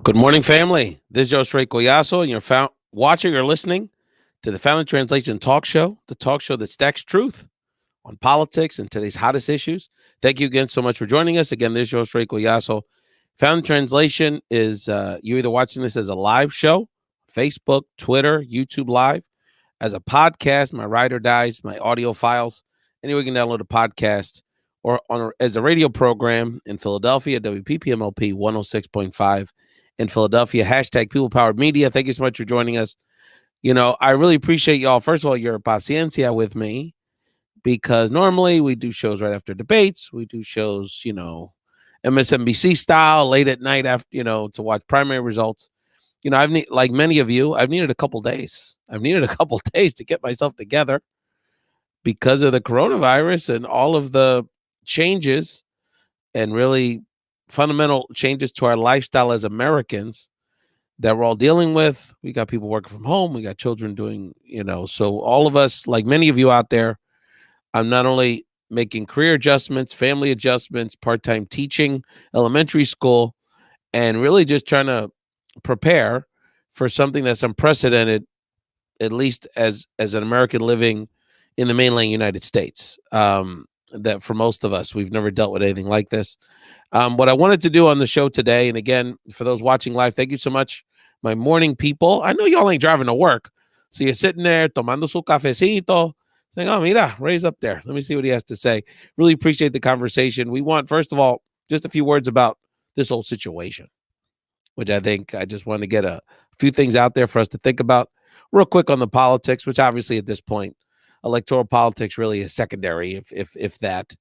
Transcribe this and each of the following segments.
Good morning, family. This is Josue Collazo, and you're watching or listening to the Found in Translation Talk Show, the talk show that stacks truth on politics and today's hottest issues. Thank you again so much for joining us. Again, this is Josue Collazo. Found in Translation is you're either watching this as a live show, Facebook, Twitter, YouTube Live, as a podcast, my ride or dies, my audio files. Anyway, you can download a podcast or as a radio program in Philadelphia, WPPMLP 106.5 in Philadelphia. Hashtag People Powered Media. Thank you so much for joining us. You know, I really appreciate y'all. First of all, your paciencia with me, because normally we do shows right after debates. We do shows, MSNBC style, late at night after, to watch primary results. Like many of you, I've needed a couple days. I've needed a couple days to get myself together because of the coronavirus and all of the changes and really fundamental changes to our lifestyle as Americans that we're all dealing with. We got people working from home. We got children doing, so all of us, like many of you out there, I'm not only making career adjustments, family adjustments, part-time teaching, elementary school, and really just trying to prepare for something that's unprecedented, at least as an American living in the mainland United States. That for most of us, we've never dealt with anything like this. What I wanted to do on the show today, and again, for those watching live, thank you so much, my morning people. I know y'all ain't driving to work, so you're sitting there tomando su cafecito, saying, oh, mira, Ray's up there. Let me see what he has to say. Really appreciate the conversation. We want, first of all, just a few words about this whole situation, which I think I just want to get a few things out there for us to think about. Real quick on the politics, which obviously at this point, electoral politics really is secondary, if that.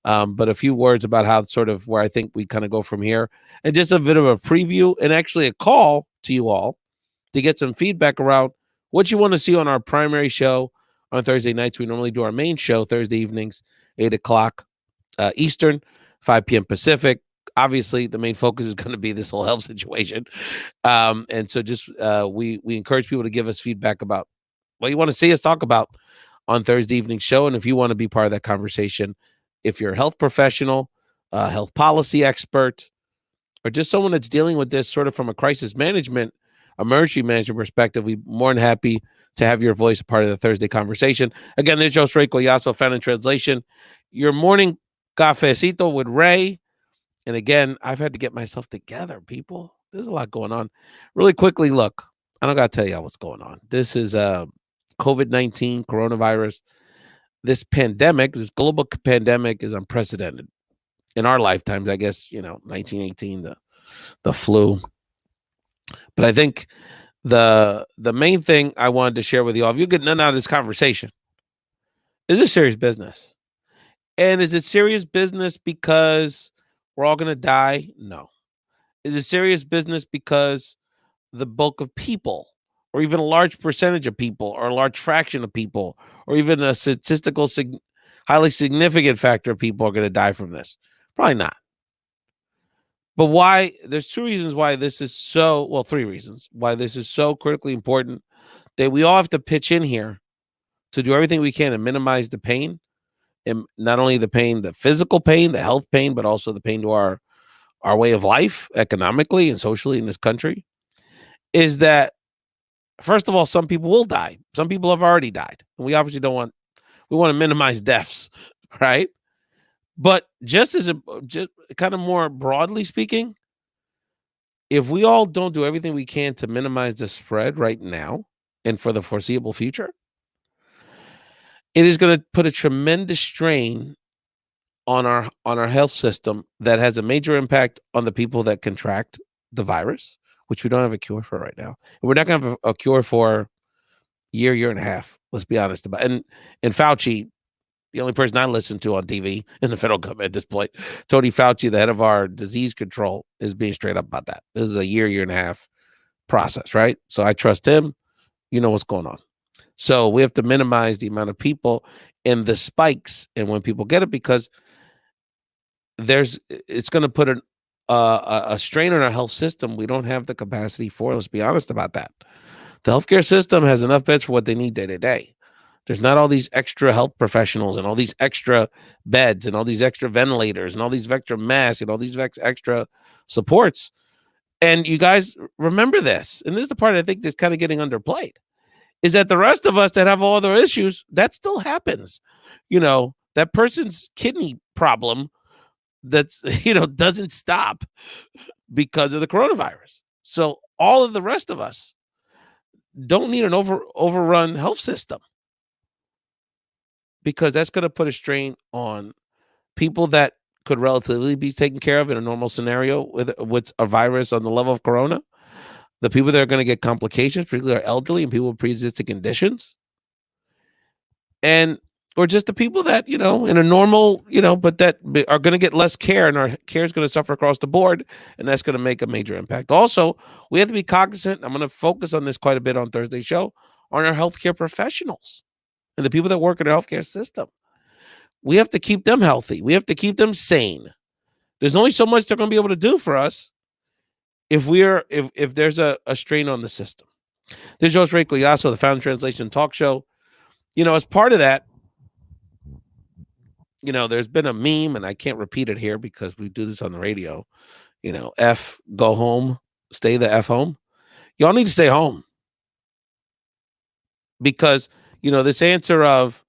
But a few words about how sort of where I think we kind of go from here, and just a bit of a preview and actually a call to you all to get some feedback around what you want to see on our primary show on Thursday nights. We normally do our main show Thursday evenings, 8 o'clock Eastern, 5 p.m. Pacific. Obviously, the main focus is going to be this whole health situation. And so just we encourage people to give us feedback about what you want to see us talk about on Thursday evening show. And if you want to be part of that conversation, if you're a health professional, health policy expert, or just someone that's dealing with this sort of from a crisis management, emergency management perspective, we're more than happy to have your voice a part of the Thursday conversation. Again, this is Josue Collazo, Found in Translation, your morning cafecito with Ray. And again, I've had to get myself together, people. There's a lot going on. Really quickly, look, I don't got to tell you what's going on. This is COVID-19, coronavirus. This pandemic, this global pandemic is unprecedented in our lifetimes. I guess, 1918, the flu. But I think the main thing I wanted to share with you all, if you get none out of this conversation, is this serious business? And is it serious business because we're all going to die? No. Is it serious business because the bulk of people, or even a large percentage of people, or a large fraction of people, or even a highly significant factor of people are going to die from this? Probably not. But why? There's two reasons why this is three reasons why this is so critically important, that we all have to pitch in here to do everything we can to minimize the pain, and not only the pain, the physical pain, the health pain, but also the pain to our way of life economically and socially in this country. Is that, first of all, some people will die. Some people have already died. And we obviously we want to minimize deaths, right? But just kind of more broadly speaking, if we all don't do everything we can to minimize the spread right now and for the foreseeable future, it is going to put a tremendous strain on our health system that has a major impact on the people that contract the virus, which we don't have a cure for right now. And we're not going to have a cure for a year and a half, let's be honest about it. And Fauci, the only person I listen to on TV in the federal government at this point, Tony Fauci, the head of our disease control, is being straight up about that. This is a year and a half process, right? So I trust him. You know what's going on. So we have to minimize the amount of people and the spikes and when people get it, because it's going to put a strain on our health system we don't have the capacity for. Let's be honest about that. The healthcare system has enough beds for what they need day to day. There's not all these extra health professionals and all these extra beds and all these extra ventilators and all these extra masks and all these extra supports And you guys remember this, and this is the part I think that's kind of getting underplayed, is that the rest of us that have all other issues, that still happens. That person's kidney problem that's, doesn't stop because of the coronavirus. So all of the rest of us don't need an overrun health system, because that's going to put a strain on people that could relatively be taken care of in a normal scenario with a virus on the level of corona. The people that are going to get complications, particularly are elderly and people with pre-existing conditions, and or just the people that, in a normal, but that are going to get less care, and our care is going to suffer across the board, and that's going to make a major impact. Also, we have to be cognizant. I'm going to focus on this quite a bit on Thursday's show, on our healthcare professionals and the people that work in our healthcare system. We have to keep them healthy. We have to keep them sane. There's only so much they're going to be able to do for us if there's a strain on the system. This is Jose Collazo, the Found Translation Talk Show. As part of that, there's been a meme, and I can't repeat it here because we do this on the radio. F, go home, stay the F home. Y'all need to stay home, because, this answer of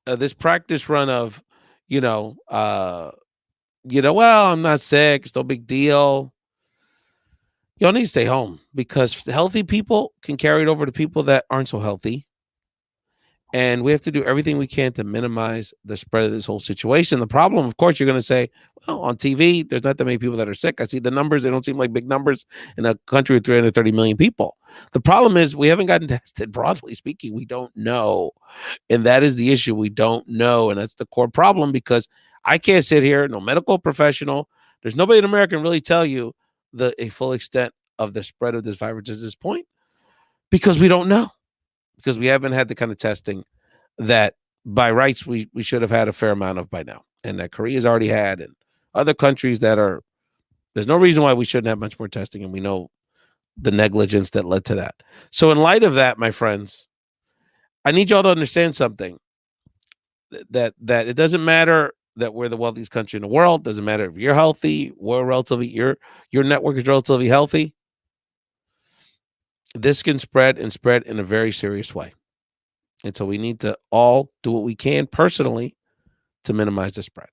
this practice run of, well, I'm not sick, it's no big deal. Y'all need to stay home, because healthy people can carry it over to people that aren't so healthy. And we have to do everything we can to minimize the spread of this whole situation. The problem, of course, you're going to say, well, on TV, there's not that many people that are sick. I see the numbers. They don't seem like big numbers in a country with 330 million people. The problem is we haven't gotten tested, broadly speaking. We don't know. And that is the issue. We don't know. And that's the core problem, because I can't sit here, no medical professional. There's nobody in America can really tell you a full extent of the spread of this virus at this point, because we don't know. Because we haven't had the kind of testing that by rights we should have had a fair amount of by now, and that Korea's already had, and other countries there's no reason why we shouldn't have much more testing, and we know the negligence that led to that. So in light of that, my friends, I need y'all to understand something, that it doesn't matter that we're the wealthiest country in the world. Doesn't matter if you're healthy, your network is relatively healthy. This can spread in a very serious way. And so we need to all do what we can personally to minimize the spread.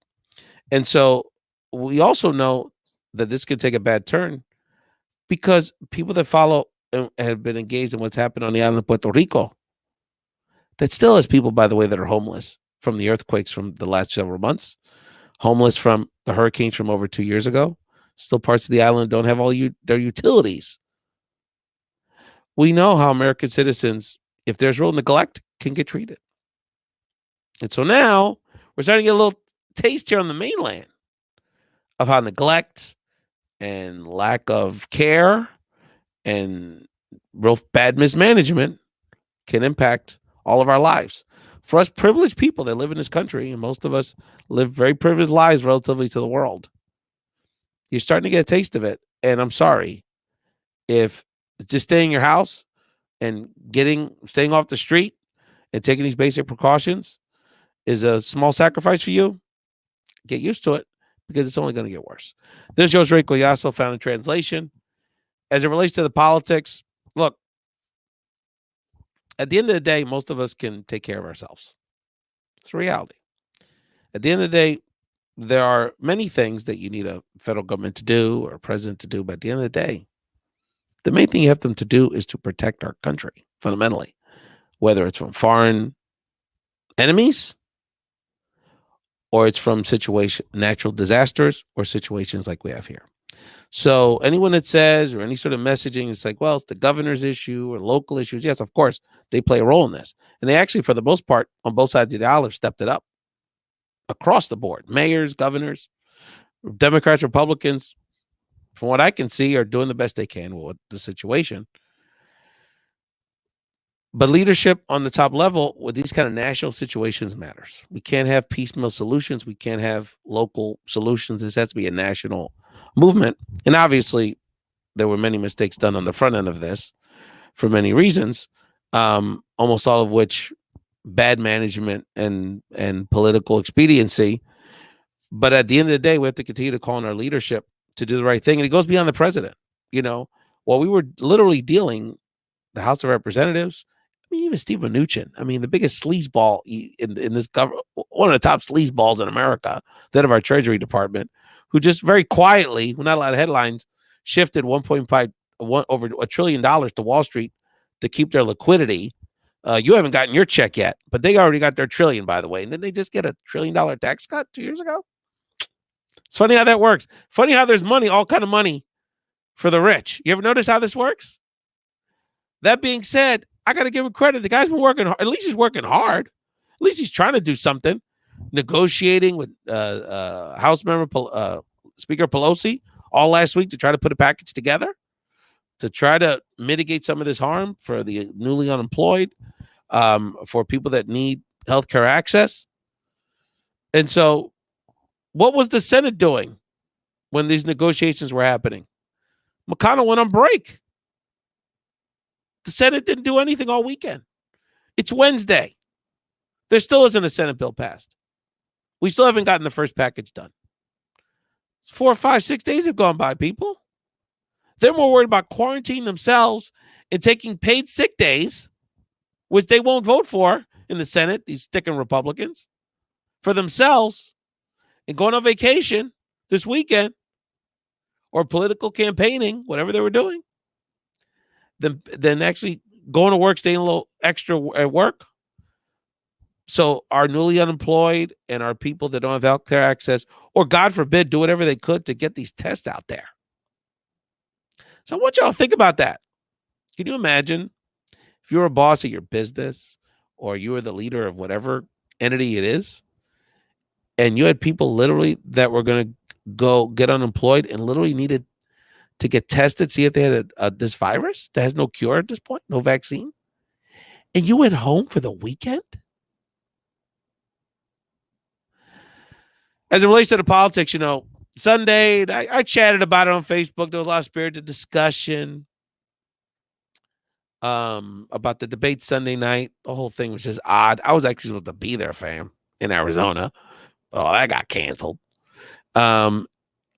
And so we also know that this could take a bad turn, because people that follow and have been engaged in what's happened on the island of Puerto Rico, that still has people, by the way, that are homeless from the earthquakes from the last several months, homeless from the hurricanes from over 2 years ago. Still parts of the island don't have their utilities. We know how American citizens, if there's real neglect, can get treated. And so now we're starting to get a little taste here on the mainland of how neglect and lack of care and real bad mismanagement can impact all of our lives. For us privileged people that live in this country, and most of us live very privileged lives relatively to the world, you're starting to get a taste of it. And I'm sorry, if just staying in your house and staying off the street and taking these basic precautions is a small sacrifice for you, get used to it, because it's only going to get worse. This is Jose Collazo, Found in Translation. As it relates to the politics, look, at the end of the day, most of us can take care of ourselves. It's a reality. At the end of the day, there are many things that you need a federal government to do or a president to do, but at the end of the day, the main thing you have them to do is to protect our country, fundamentally, whether it's from foreign enemies or it's from natural disasters or situations like we have here. So anyone that says, or any sort of messaging, it's like, well, it's the governor's issue or local issues. Yes, of course, they play a role in this. And they actually, for the most part, on both sides of the aisle, have stepped it up across the board. Mayors, governors, Democrats, Republicans, from what I can see, are doing the best they can with the situation. But leadership on the top level with these kind of national situations matters. We can't have piecemeal solutions. We can't have local solutions. This has to be a national movement. And obviously, there were many mistakes done on the front end of this for many reasons, almost all of which bad management and political expediency. But at the end of the day, we have to continue to call on our leadership to do the right thing. And it goes beyond the president. You know, while we were literally dealing the House of Representatives, I mean, even Steve Mnuchin, I mean, the biggest sleazeball in this government, one of the top sleazeballs in America, that of our Treasury Department, who just very quietly, with not a lot of headlines, shifted 1.5 over $1 trillion to Wall Street to keep their liquidity. You haven't gotten your check yet, but they already got their trillion, by the way. And didn't they just get $1 trillion tax cut 2 years ago? It's funny how that works. Funny how there's money, all kind of money for the rich. You ever notice how this works? That being said, I got to give him credit. The guy's been working hard. At least he's working hard. At least he's trying to do something. Negotiating with House member Speaker Pelosi all last week to try to put a package together to try to mitigate some of this harm for the newly unemployed, for people that need healthcare access. And so what was the Senate doing when these negotiations were happening? McConnell went on break. The Senate didn't do anything all weekend. It's Wednesday. There still isn't a Senate bill passed. We still haven't gotten the first package done. 4, 5, 6 days have gone by, people. They're more worried about quarantining themselves and taking paid sick days, which they won't vote for in the Senate, these sticking Republicans, for themselves, and going on vacation this weekend or political campaigning, whatever they were doing, than actually going to work, staying a little extra at work. So our newly unemployed and our people that don't have health care access, or God forbid, do whatever they could to get these tests out there. So I want y'all to think about that. Can you imagine if you were a boss at your business or you were the leader of whatever entity it is, and you had people literally that were going to go get unemployed and literally needed to get tested, see if they had this virus that has no cure at this point, no vaccine, and you went home for the weekend? As it relates to the politics, you know, Sunday, I chatted about it on Facebook. There was a lot of spirited discussion about the debate Sunday night. The whole thing was just odd. I was actually supposed to be there, fam, in Arizona. But that got canceled. A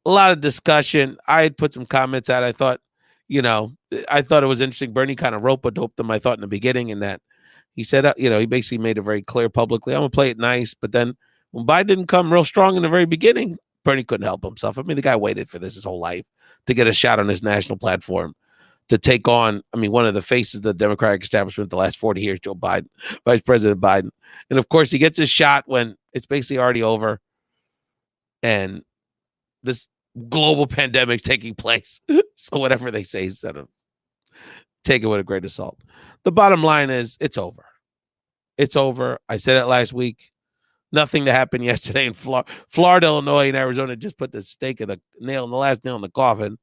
lot of discussion. I had put some comments out. I thought it was interesting. Bernie kind of rope-a-doped them, I thought, in the beginning, in that he said, he basically made it very clear publicly, I'm going to play it nice. But then when Biden didn't come real strong in the very beginning, Bernie couldn't help himself. I mean, the guy waited for this his whole life to get a shot on his national platform to take on, one of the faces of the Democratic establishment the last 40 years, Joe Biden, Vice President Biden. And of course, he gets his shot when it's basically already over and this global pandemic's taking place. So whatever they say, instead of take it with a grain of salt. The bottom line is it's over. It's over. I said it last week. Nothing that happened yesterday in Florida, Illinois, and Arizona just put the stake in the last nail in the coffin.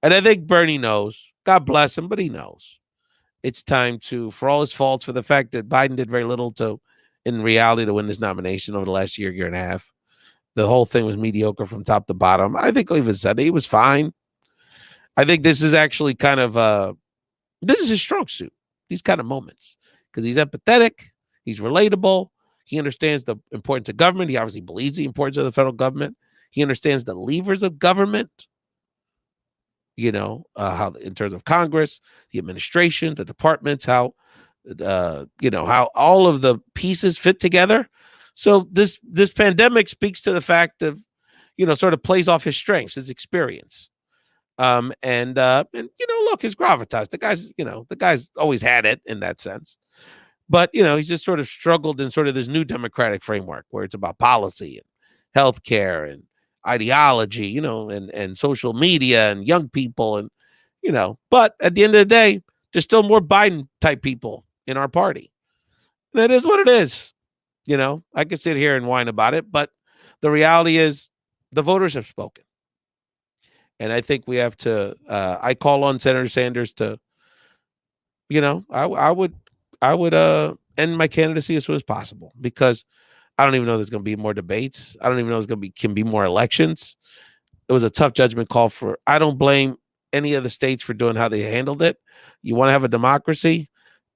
And I think Bernie knows. God bless him, but he knows. It's time to, for all his faults, for the fact that Biden did very little in reality, to win this nomination over the last year and a half. The whole thing was mediocre from top to bottom. I think even Sunday he was fine. I think this is actually kind of this is his strong suit. These kind of moments, because he's empathetic, he's relatable. He understands the importance of government. He obviously believes the importance of the federal government. He understands the levers of government, how in terms of Congress, the administration, the departments, how all of the pieces fit together. So this pandemic speaks to the fact of, sort of plays off his strengths, his experience. Look, his gravitas. The guy's always had it in that sense. But, he's just sort of struggled in sort of this new democratic framework where it's about policy and healthcare and ideology, and social media and young people. And, but at the end of the day, there's still more Biden type people in our party. And it is what it is. I could sit here and whine about it, but the reality is the voters have spoken. And I think we have to, I call on Senator Sanders to, I would end my candidacy as soon as possible, because I don't even know there's going to be more debates. I don't even know can be more elections. It was a tough judgment call I don't blame any of the states for doing how they handled it. You want to have a democracy,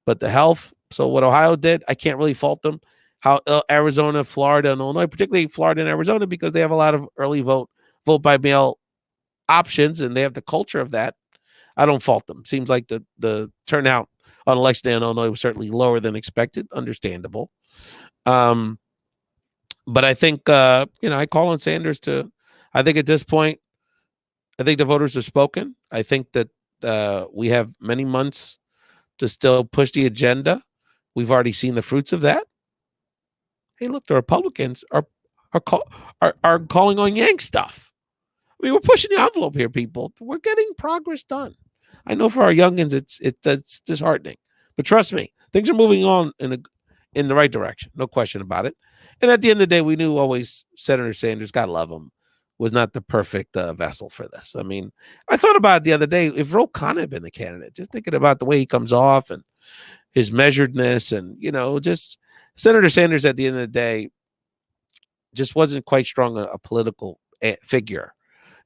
but the health. So what Ohio did, I can't really fault them. How Arizona, Florida, and Illinois, particularly Florida and Arizona, because they have a lot of early vote by mail options and they have the culture of that, I don't fault them. Seems like the turnout on election day in Illinois was certainly lower than expected. Understandable. Um, but I think I call on Sanders to. I think at this point, I think the voters have spoken. I think that we have many months to still push the agenda. We've already seen the fruits of that. Hey, look, the Republicans are call, are calling on Yank stuff. I mean, we're pushing the envelope here, people. We're getting progress done. I know for our youngins, it's disheartening, but trust me, things are moving on in the right direction, no question about it. And at the end of the day, we knew always Senator Sanders, God love him, was not the perfect vessel for this. I mean, I thought about it the other day. If Ro Khanna had been the candidate, just thinking about the way he comes off and his measuredness, and just Senator Sanders at the end of the day just wasn't quite strong a political figure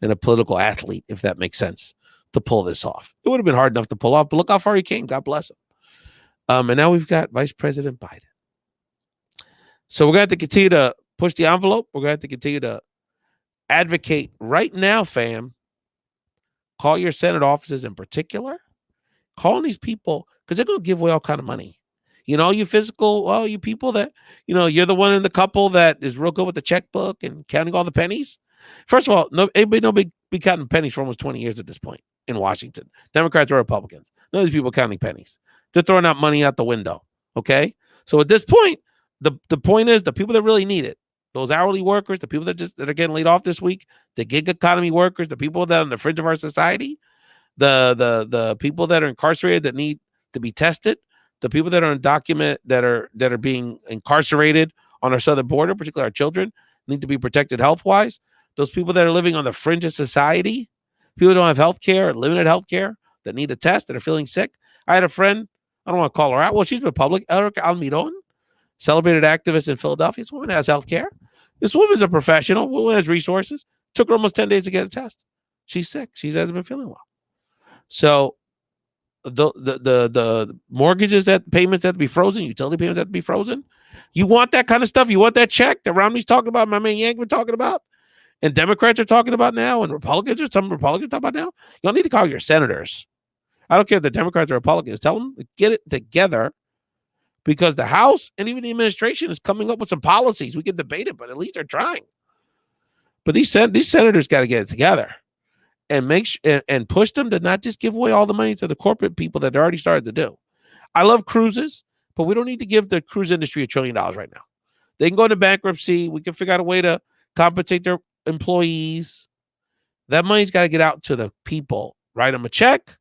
and a political athlete, if that makes sense, to pull this off. It would have been hard enough to pull off, but look how far he came. God bless him. And now we've got Vice President Biden. So we're going to have to continue to push the envelope. We're going to have to continue to advocate right now, fam. Call your Senate offices in particular. Call these people because they're going to give away all kind of money. You you people that, you're the one in the couple that is real good with the checkbook and counting all the pennies. First of all, nobody be counting pennies for almost 20 years at this point in Washington. Democrats or Republicans. None of these people counting pennies. They're throwing out money out the window. Okay? So at this point, the point is the people that really need it, those hourly workers, the people that are getting laid off this week, the gig economy workers, the people that are on the fringe of our society, the people that are incarcerated that need to be tested, the people that are undocumented that are being incarcerated on our southern border, particularly our children, need to be protected health-wise. Those people that are living on the fringe of society, people who don't have health care, limited health care, that need a test, that are feeling sick. I had a friend, I don't want to call her out. Well, she's been public. Erica Almiron, celebrated activist in Philadelphia. This woman has health care. This woman's a professional. Woman has resources. Took her almost 10 days to get a test. She's sick. She hasn't been feeling well. So the mortgages, that payments have to be frozen, utility payments have to be frozen. You want that kind of stuff? You want that check that Romney's talking about, my man Yankman talking about, and Democrats are talking about now, and some Republicans talking about now? Y'all need to call your senators. I don't care if the Democrats or Republicans. Tell them to get it together, because the House and even the administration is coming up with some policies. We can debate it, but at least they're trying. But these senators got to get it together and and push them to not just give away all the money to the corporate people that they already started to do. I love cruises, but we don't need to give the cruise industry $1 trillion right now. They can go into bankruptcy. We can figure out a way to compensate their employees. That money's got to get out to the people. Write them a check,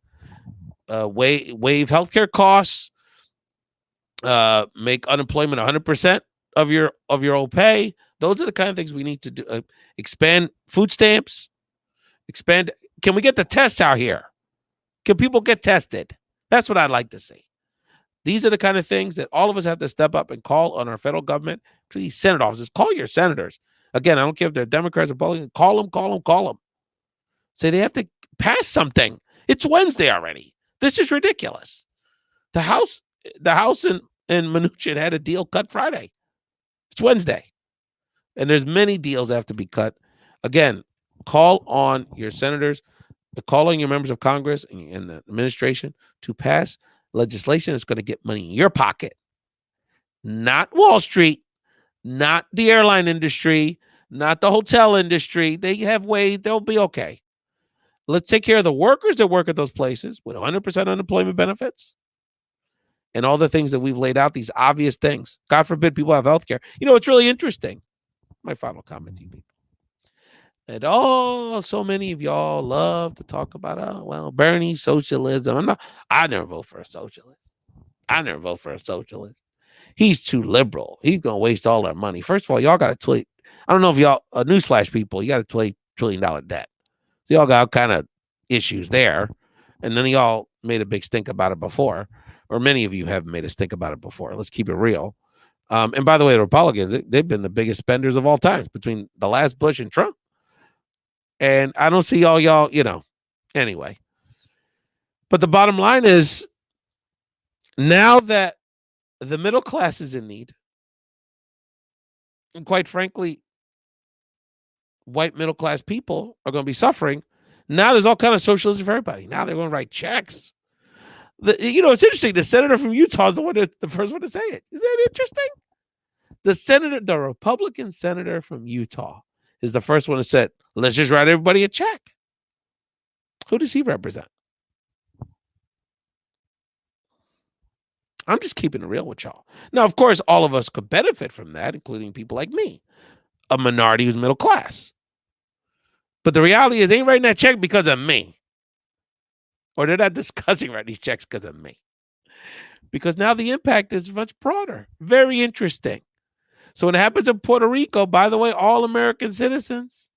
waive healthcare costs, make unemployment 100% of your old pay. Those are the kind of things we need to do. Expand food stamps. Can we get the tests out here? Can people get tested? That's what I'd like to see. These are the kind of things that all of us have to step up and call on our federal government, to these Senate offices. Call your senators. Again, I don't care if they're Democrats or Republicans. Call them. Say they have to pass something. It's Wednesday already. This is ridiculous. The House and Mnuchin had a deal cut Friday. It's Wednesday. And there's many deals that have to be cut. Again, call on your senators, call on your members of Congress and the administration to pass legislation that's going to get money in your pocket. Not Wall Street, not the airline industry, not the hotel industry. They have ways, they'll be okay. Let's take care of the workers that work at those places with 100% unemployment benefits and all the things that we've laid out, these obvious things. God forbid people have health care. It's really interesting. My final comment to you people. And so many of y'all love to talk about, Bernie, socialism. I never vote for a socialist. He's too liberal. He's going to waste all our money. First of all, y'all got I don't know if y'all, newsflash people, you got a $20 trillion debt. So y'all got all kind of issues there. And then y'all made a big stink about it before, or many of you have made a stink about it before. Let's keep it real. And by the way, the Republicans, they've been the biggest spenders of all time between the last Bush and Trump. And I don't see y'all, anyway. But the bottom line is, now that the middle class is in need, and quite frankly, white middle class people are going to be suffering, Now there's all kind of socialism for everybody. Now they're going to write checks. It's interesting. The senator from Utah is the first one to say it. Isn't that interesting? The Republican senator from Utah is the first one to say, let's just write everybody a check. Who does he represent? I'm just keeping it real with y'all. Now, of course, all of us could benefit from that, including people like me, a minority who's middle class. But the reality is they ain't writing that check because of me. Or they're not discussing writing these checks because of me. Because now the impact is much broader. Very interesting. So when it happens in Puerto Rico, by the way, all American citizens,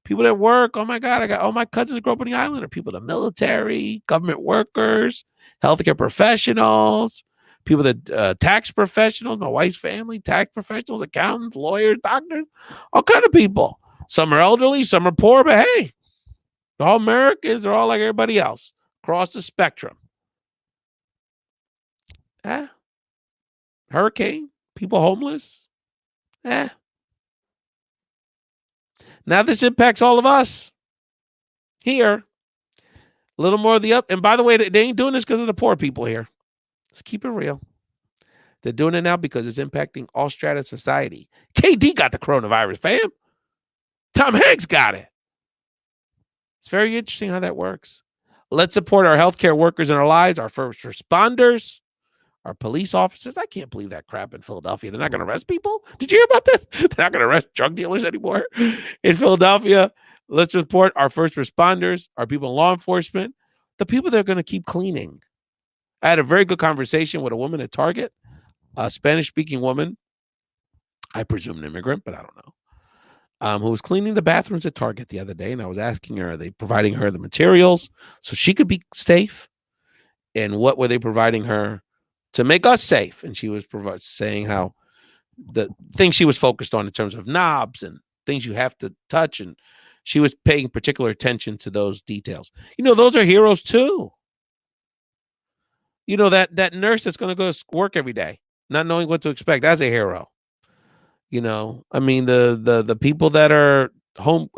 people that work, oh my God, I got all my cousins grow up on the island, are people in the military, government workers, healthcare professionals, people that tax professionals, my wife's family, tax professionals, accountants, lawyers, doctors, all kind of people. Some are elderly, some are poor, but hey, all Americans are all like everybody else across the spectrum. Hurricane, people homeless. Now this impacts all of us here. A little more of the up. And by the way, they ain't doing this because of the poor people here. Let's keep it real. They're doing it now because it's impacting all strata of society. KD got the coronavirus, fam. Tom Hanks got it. It's very interesting how that works. Let's support our healthcare workers in our lives, our first responders, our police officers. I can't believe that crap in Philadelphia. They're not going to arrest people. Did you hear about this? They're not going to arrest drug dealers anymore in Philadelphia. Let's support our first responders, our people in law enforcement, the people that are going to keep cleaning. I had a very good conversation with a woman at Target, a Spanish-speaking woman, I presume an immigrant, but I don't know, who was cleaning the bathrooms at Target the other day. And I was asking her, are they providing her the materials so she could be safe? And what were they providing her to make us safe? And she was saying how the things she was focused on in terms of knobs and things you have to touch. And she was paying particular attention to those details. Those are heroes too. That nurse that's going to go to work every day, not knowing what to expect. That's a hero. I mean, the people that are home,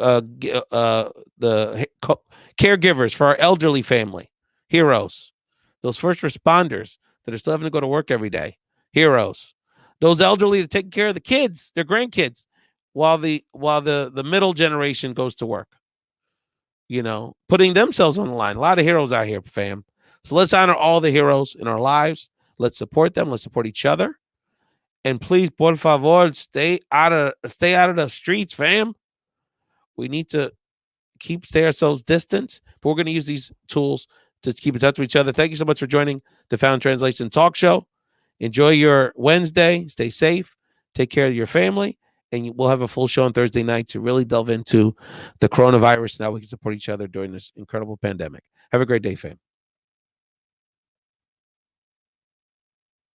caregivers for our elderly family, heroes. Those first responders that are still having to go to work every day, heroes. Those elderly that take care of the kids, their grandkids, while the middle generation goes to work. Putting themselves on the line. A lot of heroes out here, fam. So let's honor all the heroes in our lives. Let's support them. Let's support each other. And please, por favor, stay out of the streets, fam. We need to stay ourselves distant. But we're going to use these tools to keep in touch with each other. Thank you so much for joining the Found Translation Talk Show. Enjoy your Wednesday. Stay safe. Take care of your family. And we'll have a full show on Thursday night to really delve into the coronavirus and how we can support each other during this incredible pandemic. Have a great day, fam.